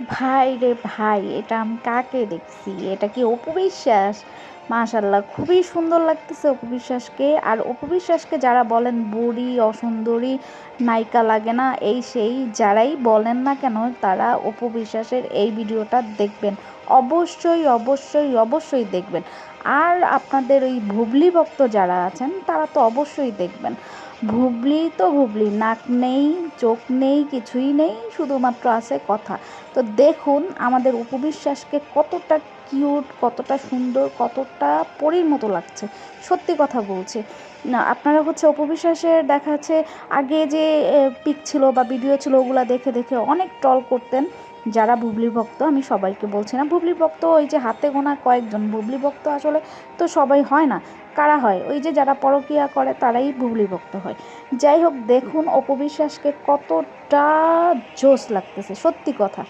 ভাই রে ভাই, এটা আমি কাকে দেখছি? এটা কি অপু বিশ্বাস? মাশাল্লাহ, খুবই সুন্দর লাগতেছে অপু বিশ্বাসকে। আর অপু বিশ্বাসকে যারা বলেন বুড়ি, অসুন্দরী, নায়িকা লাগে না, এই সেই যারাই বলেন না কেন, তারা অপু বিশ্বাসের এই ভিডিওটা দেখবেন। অবশ্যই অবশ্যই অবশ্যই দেখবেন। আর আপনাদের ওই ভুবলি ভক্ত যারা আছেন তারা তো অবশ্যই দেখবেন। ভুবলি তো ভুবলি, নাক নেই, চোখ নেই, কিছুই নেই, শুধুমাত্র আছে কথা। তো দেখুন আমাদের অপু বিশ্বাসকে কতটা কিউট, কতটা সুন্দর, কতটা পরীর মতো লাগছে। সত্যি কথা বলছি। না, আপনারা হচ্ছে অপু বিশ্বাসের দেখা যাচ্ছে আগে যে পিক ছিল বা ভিডিও ছিল, ওগুলা দেখে দেখে অনেক ট্রল করতেন। যারা বুবলি ভক্ত, আমি সবাইকে বলছি না, বুবলি ভক্ত ওই যে হাতে গোনা কয়েকজন, বুবলি ভক্ত আসলে তো সবাই হয় না। কারা হয়? ওই যে যারা পরকীয়া করে তারাই বুবলি ভক্ত হয়। যাই হোক, দেখুন অপু বিশ্বাসকে কতটা জোশ লাগতেছে, সত্যি কথা।